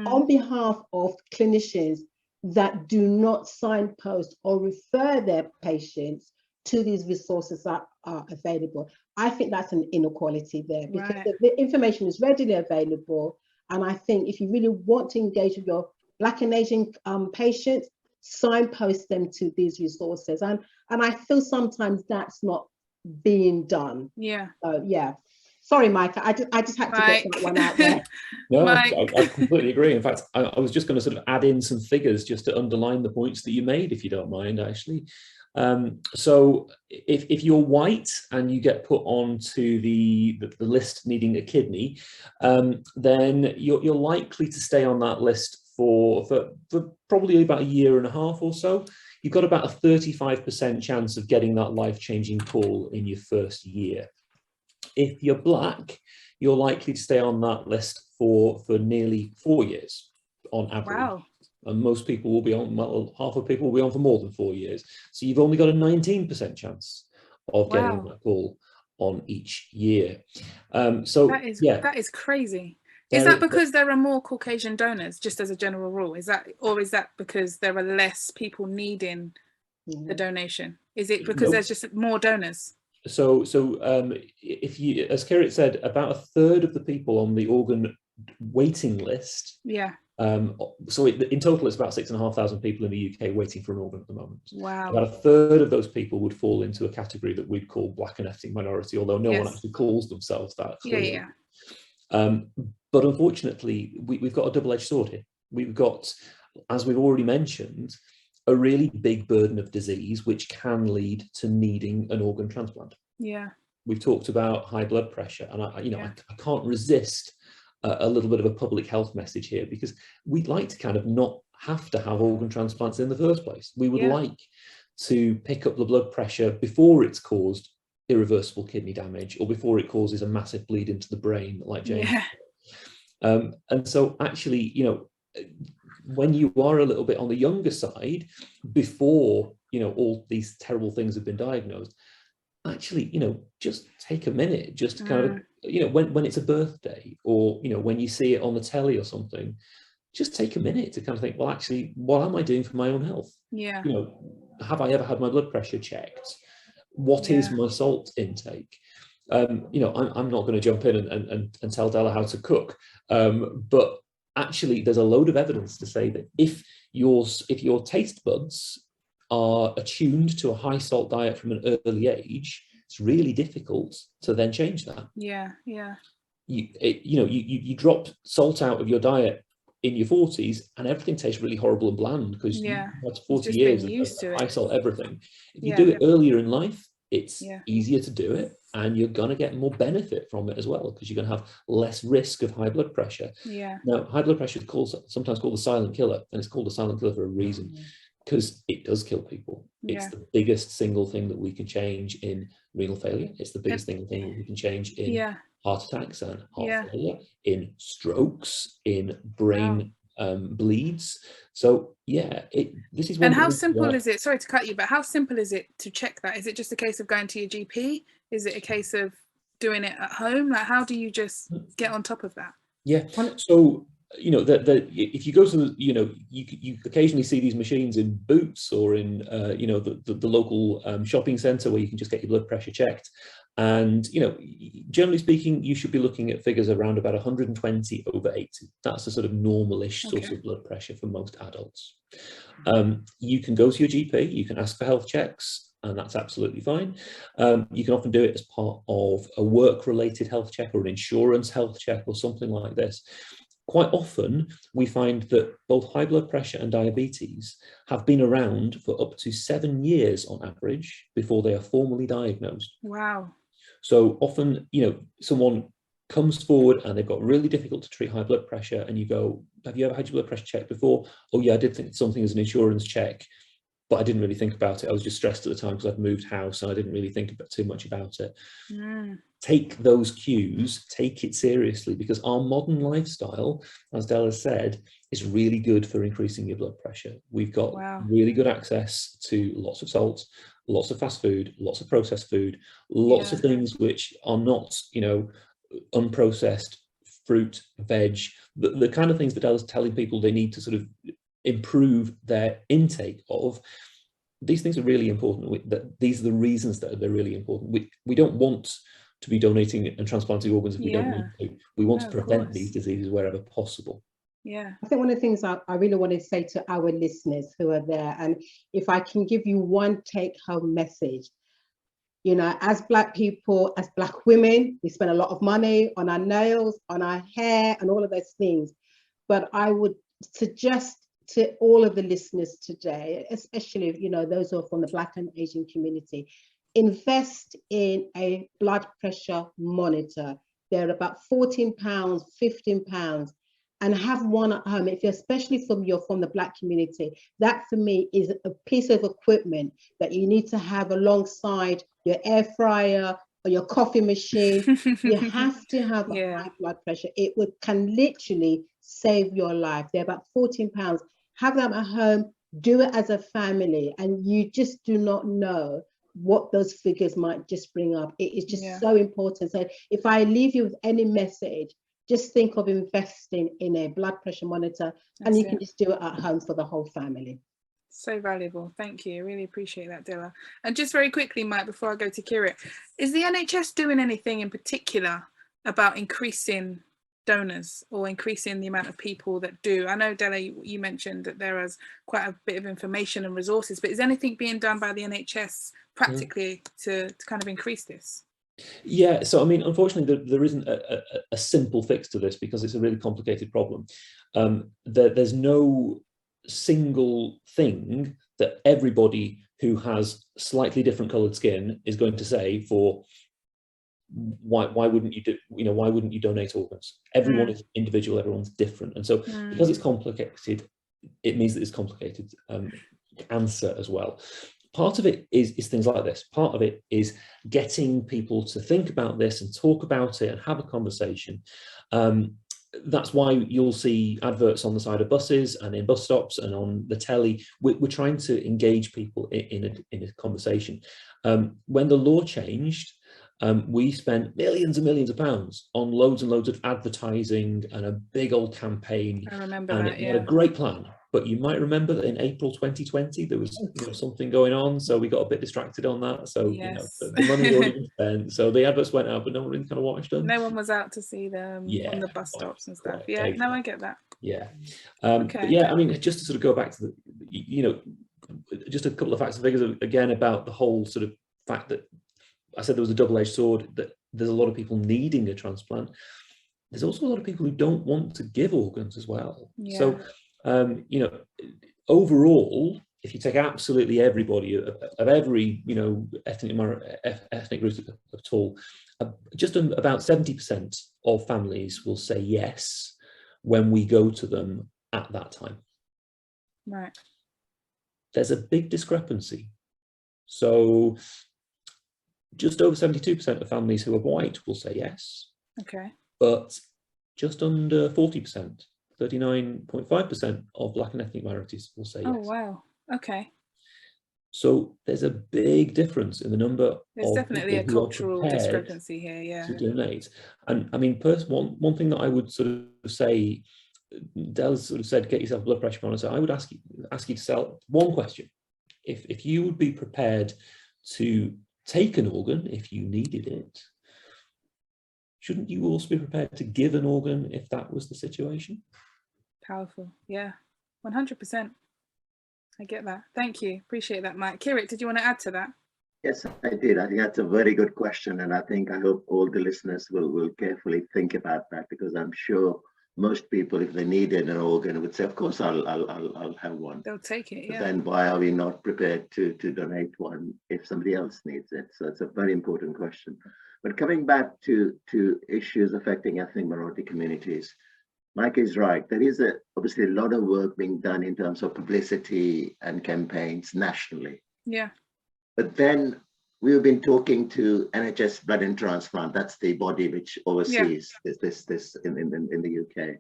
on behalf of clinicians that do not signpost or refer their patients to these resources that are available. I think that's an inequality there, because the information is readily available. And I think if you really want to engage with your Black and Asian patients, signpost them to these resources. And I feel sometimes that's not being done. Sorry, Mike, I just had to get that one out there. No, I completely agree. In fact, I was just going to sort of add in some figures just to underline the points that you made, if you don't mind, actually. So if you're white and you get put onto the list needing a kidney, then you're likely to stay on that list for probably about 1.5 years or so. You've got about a 35% chance of getting that life-changing call in your first year. If you're Black, you're likely to stay on that list for nearly 4 years on average. Wow. And most people will be on, well, half of people will be on for more than 4 years. So you've only got a 19% chance of getting that call on each year. So that is crazy. Is that because there are more Caucasian donors, just as a general rule? Is that because there are less people needing the donation? Is it because there's just more donors? So if you, as Kirit said, about 1/3 of the people on the organ waiting list. So in total, it's about 6,500 people in the UK waiting for an organ at the moment. Wow. About 1/3 of those people would fall into a category that we'd call Black and ethnic minority, although no one actually calls themselves that. Clearly. But unfortunately, we've got a double-edged sword here. We've got, as we've already mentioned, a really big burden of disease, which can lead to needing an organ transplant. We've talked about high blood pressure, and I can't resist a little bit of a public health message here, because we'd like to kind of not have to have organ transplants in the first place. We would like to pick up the blood pressure before it's caused irreversible kidney damage, or before it causes a massive bleed into the brain, like James. And so actually, when you are a little bit on the younger side, before all these terrible things have been diagnosed, actually, just take a minute, just kind of, when it's a birthday, or, when you see it on the telly or something, just take a minute to kind of think, well, actually, what am I doing for my own health? Yeah. Have I ever had my blood pressure checked? What is my salt intake? I'm not going to jump in and tell Della how to cook, but actually, there's a load of evidence to say that if your taste buds are attuned to a high salt diet from an early age, it's really difficult to then change that. Yeah. You drop salt out of your diet in your 40s and everything tastes really horrible and bland because you had 40 years of high salt everything. If you do it earlier in life, it's easier to do it, and you're going to get more benefit from it as well, because you're going to have less risk of high blood pressure. Now, high blood pressure is sometimes called the silent killer, and it's called a silent killer for a reason, because it does kill people. It's the biggest single thing that we can change in renal failure. It's the biggest single thing that we can change in heart attacks and heart failure, in strokes, in brain bleeds. So this is one. And how simple is it? Sorry to cut you, but how simple is it to check that? Is it just a case of going to your GP? Is it a case of doing it at home? Like, how do you just get on top of that? So if you go to you occasionally see these machines in Boots or in the local shopping centre where you can just get your blood pressure checked. And, generally speaking, you should be looking at figures around about 120/80. That's a sort of normalish sort of blood pressure for most adults. You can go to your GP, you can ask for health checks, and that's absolutely fine. You can often do it as part of a work-related health check or an insurance health check or something like this. Quite often, we find that both high blood pressure and diabetes have been around for up to 7 years on average before they are formally diagnosed. Wow. So often, someone comes forward and they've got really difficult to treat high blood pressure, and you go, have you ever had your blood pressure checked before? Oh yeah, I did think something as an insurance check, but I didn't really think about it. I was just stressed at the time because I'd moved house and I didn't really think too much about it. Take those cues, take it seriously, because our modern lifestyle, as Della said, is really good for increasing your blood pressure. We've got really good access to lots of salt, lots of fast food, lots of processed food, lots of things which are not, unprocessed fruit, veg, the kind of things that Della's telling people they need to sort of improve their intake of. These things are really important. These are the reasons that they're really important. We don't want to be donating and transplanting organs if we don't need to. We want to prevent these diseases wherever possible. I think one of the things I really want to say to our listeners who are there, and if I can give you one take-home message, as Black people, as Black women, we spend a lot of money on our nails, on our hair, and all of those things. But I would suggest to all of the listeners today, especially those who are from the Black and Asian community, invest in a blood pressure monitor. They're about £14, £15, and have one at home. If you're especially from the Black community, that for me is a piece of equipment that you need to have alongside your air fryer or your coffee machine. You have to have a high blood pressure. It can literally save your life. They're about £14. Have them at home, do it as a family, and you just do not know what those figures might just bring up. It is just so important. So if I leave you with any message, just think of investing in a blood pressure monitor, and you can just do it at home for the whole family. So valuable. Thank you. Really appreciate that, Dilla. And just very quickly, Mike, before I go to Kirit, is the NHS doing anything in particular about increasing donors or increasing the amount of people that do? I know, Della, you mentioned that there is quite a bit of information and resources, but is anything being done by the NHS practically to kind of increase this? Yeah, so I mean, unfortunately, there isn't a simple fix to this, because it's a really complicated problem. There's no single thing that everybody who has slightly different coloured skin is going to say for why wouldn't you do, why wouldn't you donate organs? Everyone is individual, everyone's different, and so because it's complicated, it means that it's complicated answer as well. Part of it is things like this. Part of it is getting people to think about this and talk about it and have a conversation. that's why you'll see adverts on the side of buses and in bus stops and on the telly. We're trying to engage people in a conversation. When the law changed, we spent millions and millions of pounds on loads and loads of advertising and a big old campaign. I remember and that, it had a great plan. But you might remember that in April 2020, there was something going on. So we got a bit distracted on that. So yes. the money had already been spent. So the adverts went out, but no one really kind of watched them. No one was out to see them on the bus stops and stuff. Yeah, exactly. no, I get that. Yeah. Okay. But yeah, I mean, just to sort of go back to just a couple of facts and figures again about the whole sort of fact that I said there was a double-edged sword, that there's a lot of people needing a transplant. There's also a lot of people who don't want to give organs as well. Yeah. So, overall, if you take absolutely everybody of every, ethnic group at all, just about 70% of families will say yes when we go to them at that time. Right. There's a big discrepancy. So just over 72% of families who are white will say yes. Okay. But just under 40%, 39.5% of Black and ethnic minorities will say yes. Oh, wow. Okay. So there's a big difference in the number. There's definitely a cultural discrepancy here, yeah. To donate. And I mean, one thing that I would sort of say, Del sort of said, get yourself a blood pressure monitor. I would ask you to sell one question. If you would be prepared to take an organ if you needed it, shouldn't you also be prepared to give an organ if that was the situation? Powerful, yeah, 100%. I get that. Thank you. Appreciate that, Mike. Kirit, did you want to add to that? Yes, I did. I think that's a very good question. And I hope all the listeners will carefully think about that, because I'm sure most people, if they needed an organ, would say, of course, I'll have one. They'll take it, yeah. But then why are we not prepared to donate one if somebody else needs it? So it's a very important question. But coming back to issues affecting ethnic minority communities, Mike is right. There is obviously a lot of work being done in terms of publicity and campaigns nationally. Yeah. But then we've been talking to NHS Blood and Transplant, that's the body which oversees this in the UK,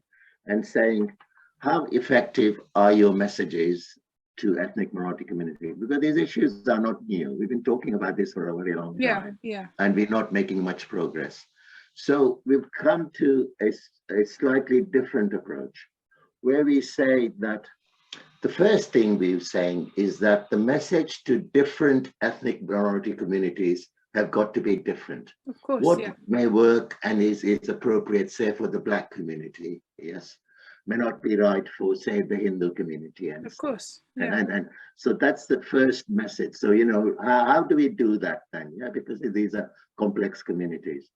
and saying, how effective are your messages to ethnic minority community? Because these issues are not new. We've been talking about this for a very long time, and we're not making much progress. So we've come to a slightly different approach, where we say that the first thing we're saying is that the message to different ethnic minority communities have got to be different. Of course, what may work and is appropriate, say, for the Black community, yes, may not be right for, say, the Hindu community. And of course, and so that's the first message. So, how do we do that then? Yeah, because these are complex communities.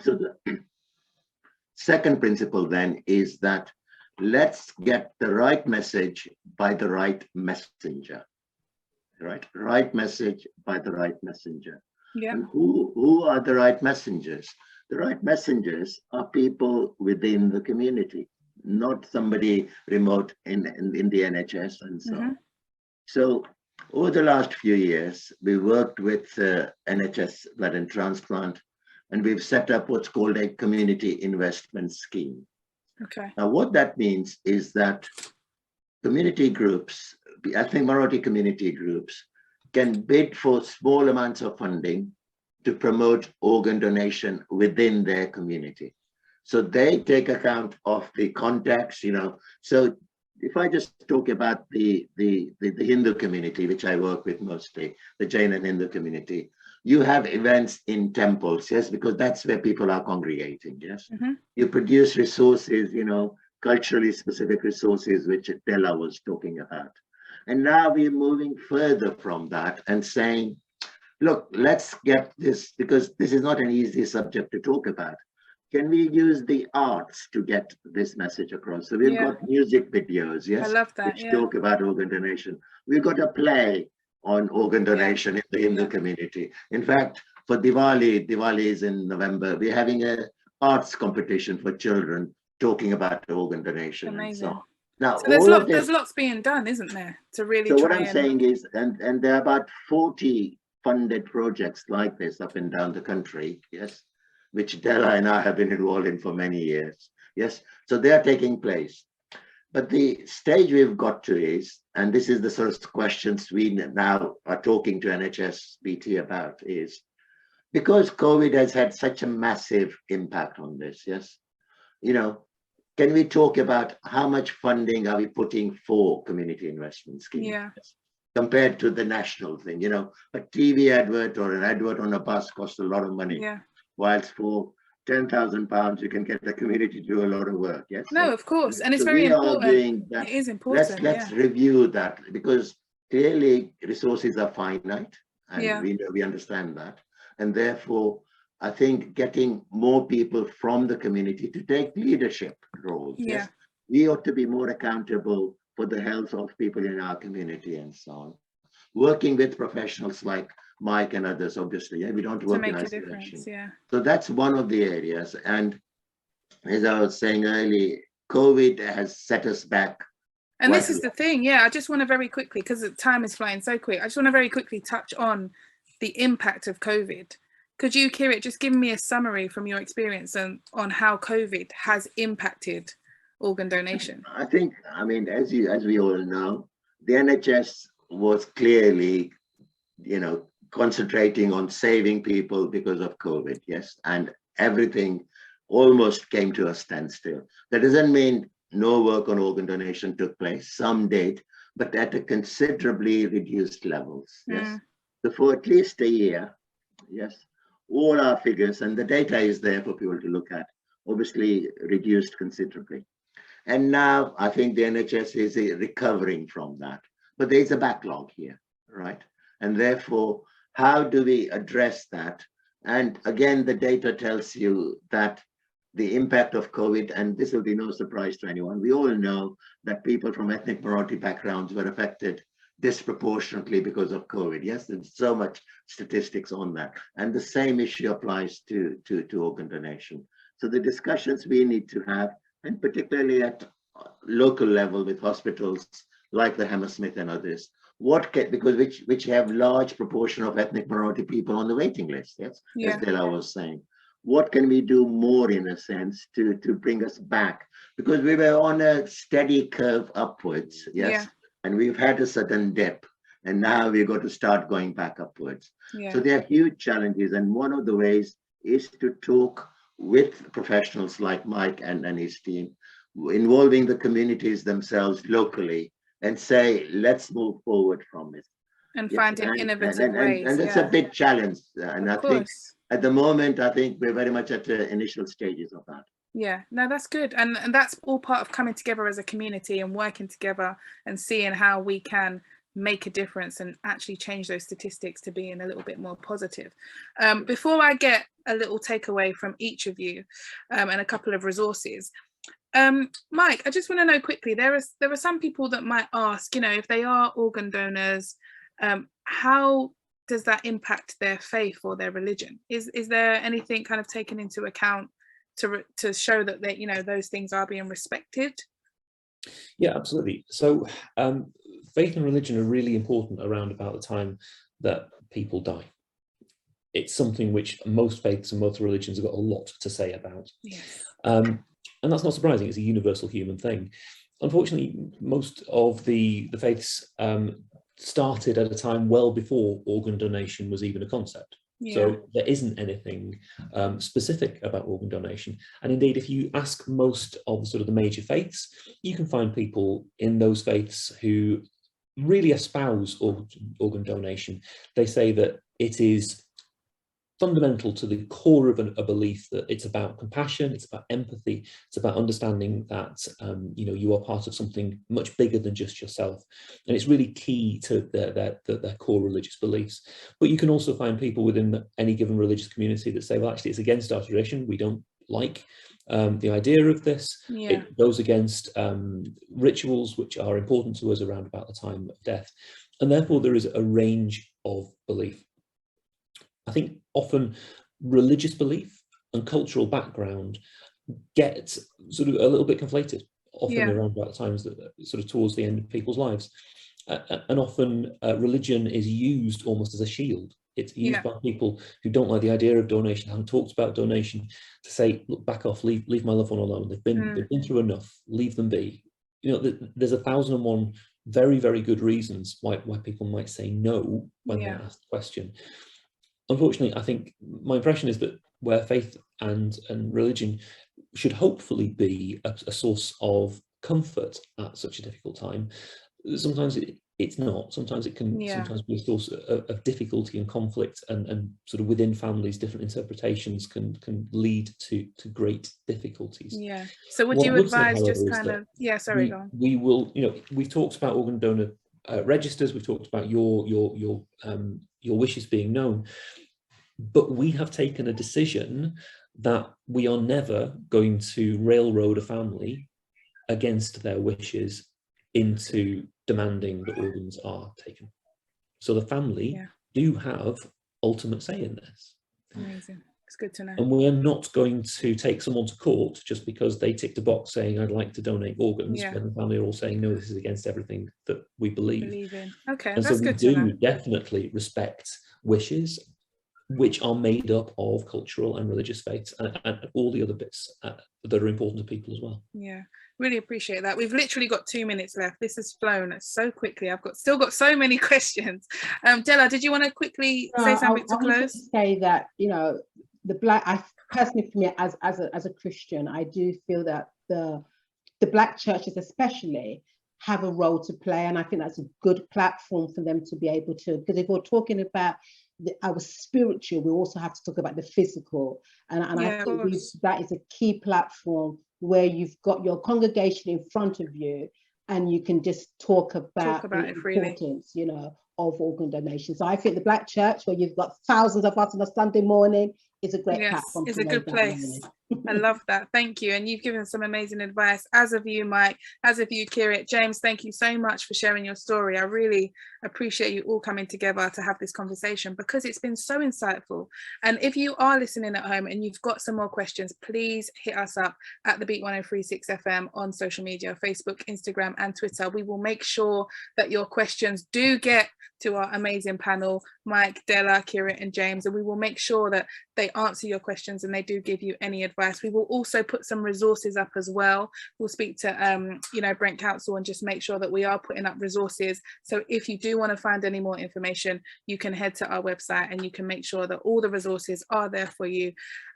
So the second principle then is that let's get the right message by the right messenger, right message by the right messenger. Yeah. And who are the right messengers? The right messengers are people within the community, not somebody remote in the NHS and so on. So over the last few years, we worked with NHS Blood and Transplant, and we've set up what's called a community investment scheme. Okay. Now, what that means is that community groups, the ethnic minority community groups, can bid for small amounts of funding to promote organ donation within their community. So they take account of the context, So if I just talk about the Hindu community, which I work with mostly, the Jain and Hindu community, you have events in temples, yes, because that's where people are congregating, yes. You produce resources, culturally specific resources, which Della was talking about. And now we're moving further from that and saying, look, let's get this, because this is not an easy subject to talk about. Can we use the arts to get this message across? So we've got music videos, yes, I love that, which talk about organ donation. We've got a play on organ donation in the Hindu community. In fact, for Diwali is in November, we're having an arts competition for children talking about organ donation. Amazing. And so now, so there's lots being done, isn't there, to really so what I'm saying is, and there are about 40 funded projects like this up and down the country, yes. which Della and I have been involved in for many years. Yes, so they are taking place. But the stage we've got to is, and this is the sort of questions we now are talking to NHS BT about, is because COVID has had such a massive impact on this, yes, can we talk about how much funding are we putting for community investment schemes? Yeah. Compared to the national thing, a TV advert or an advert on a bus costs a lot of money. Yeah. Whilst for £10,000, you can get the community to do a lot of work. Yes. No, of course, and it's so very we important. Are doing that. It is important. Let's review that, because clearly resources are finite, and we understand that, and therefore I think getting more people from the community to take leadership roles. Yeah. Yes, we ought to be more accountable for the health of people in our community and so on. Working with professionals like Mike and others, obviously, we don't work in isolation. Yeah. So that's one of the areas. And as I was saying earlier, COVID has set us back. And this is the thing, I just want to very quickly, because the time is flying so quick, I just want to very quickly touch on the impact of COVID. Could you, Kirit, just give me a summary from your experience on how COVID has impacted organ donation? I think, as we all know, the NHS was clearly, concentrating on saving people because of COVID, yes, and everything almost came to a standstill. That doesn't mean no work on organ donation took place. Some did, but at a considerably reduced levels, yes. So for at least a year, yes, all our figures, and the data is there for people to look at, obviously reduced considerably. And now I think the NHS is recovering from that. But there's a backlog here, right? And therefore, how do we address that? And again, the data tells you that the impact of COVID, and this will be no surprise to anyone, we all know that people from ethnic minority backgrounds were affected disproportionately because of COVID. Yes, there's so much statistics on that. And the same issue applies to organ donation. So the discussions we need to have, and particularly at local level with hospitals like the Hammersmith and others, because which have large proportion of ethnic minority people on the waiting list, yes, as Della was saying. What can we do more, in a sense, to bring us back? Because we were on a steady curve upwards, yes, and we've had a certain dip, and now we've got to start going back upwards. So there are huge challenges, and one of the ways is to talk with professionals like Mike and his team, involving the communities themselves locally, and say, let's move forward from it. And finding innovative ways. And it's a big challenge. And I think at the moment, I think we're very much at the initial stages of that. Yeah, no, that's good. And that's all part of coming together as a community and working together and seeing how we can make a difference and actually change those statistics to being a little bit more positive. Before I get a little takeaway from each of you and a couple of resources, Mike, I just want to know quickly, there are some people that might ask, if they are organ donors, how does that impact their faith or their religion? Is there anything kind of taken into account to show that they, those things are being respected? Yeah, absolutely. So faith and religion are really important around about the time that people die. It's something which most faiths and most religions have got a lot to say about. Yes. And that's not surprising. It's a universal human thing. Unfortunately, most of the faiths started at a time well before organ donation was even a concept. Yeah. So there isn't anything specific about organ donation. And indeed, if you ask most of the major faiths, you can find people in those faiths who really espouse organ donation. They say that it is fundamental to the core of a belief that it's about compassion, it's about empathy, it's about understanding that you are part of something much bigger than just yourself, and it's really key to their core religious beliefs. But you can also find people within any given religious community that say, well, actually it's against our tradition, we don't like the idea of this. It goes against rituals which are important to us around about the time of death, and therefore there is a range of belief. I think often religious belief and cultural background get a little bit conflated, often around about times that towards the end of people's lives. And often religion is used almost as a shield It's used by people who don't like the idea of donation, haven't talked about donation, to say, look, back off, leave my loved one alone. They've been through enough, leave them be. You know, there's 1,001 very, very good reasons why people might say no when they're asked the question. Unfortunately, I think my impression is that where faith and religion should hopefully be a source of comfort at such a difficult time, sometimes it's not. Sometimes it can sometimes be a source of difficulty and conflict, and sort of within families, different interpretations can lead to great difficulties. Yeah. So would you advise just kind of, sorry, go on. We will, you know, we've talked about organ donor registers, we've talked about your wishes being known, but we have taken a decision that we are never going to railroad a family against their wishes into demanding that organs are taken. So the family do have ultimate say in this. Amazing. It's good to know. And we're not going to take someone to court just because they ticked a box saying, I'd like to donate organs, when the family are all saying, no, this is against everything that we believe in. Okay, and that's so we good to know. definitely respect wishes, which are made up of cultural and religious faiths and all the other bits that are important to people as well. Yeah, really appreciate that. We've literally got 2 minutes left. This has flown so quickly. I've still got so many questions. Della, did you want to quickly say something to close? To say that, you know, I personally, for me, as a Christian, I do feel that the Black churches especially have a role to play, and I think that's a good platform for them to be able to, because if we're talking about our spiritual, we also have to talk about the physical, and I think that is a key platform where you've got your congregation in front of you and you can just talk about the importance, you know, of organ donation. So I think the Black church, where you've got thousands of us on a Sunday morning, is a great platform. It's a good place. I love that. Thank you. And you've given some amazing advice, as of you, Mike, as of you, Kirit. James, thank you so much for sharing your story. I really appreciate you all coming together to have this conversation, because it's been so insightful. And if you are listening at home and you've got some more questions, please hit us up at the Beat 1036 FM on social media, Facebook, Instagram and Twitter. We will make sure that your questions do get to our amazing panel, Mike, Della, Kirit and James, and we will make sure that they answer your questions and they do give you any advice. We will also put some resources up as well. We'll speak to you know, Brent Council and just make sure that we are putting up resources. So if you do want to find any more information, you can head to our website and you can make sure that all the resources are there for you.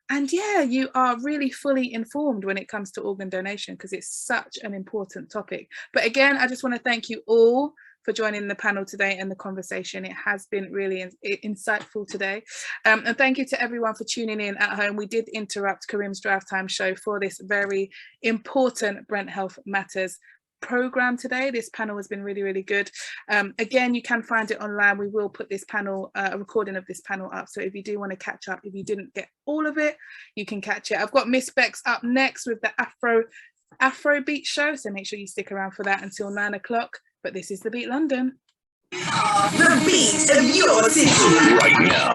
And yeah, you are really fully informed when it comes to organ donation, because it's such an important topic. But again, I just want to thank you all for joining the panel today and the conversation. It has been really insightful today. And thank you to everyone for tuning in at home. We did interrupt Karim's Drive Time show for this very important Brent Health Matters program today. This panel has been really, really good. Again, you can find it online. We will put this panel, a recording of this panel up. So if you do want to catch up, if you didn't get all of it, you can catch it. I've got Miss Bex up next with the Afrobeat show. So make sure you stick around for that until 9 o'clock. But this is The Beat London. The beat of your city right now.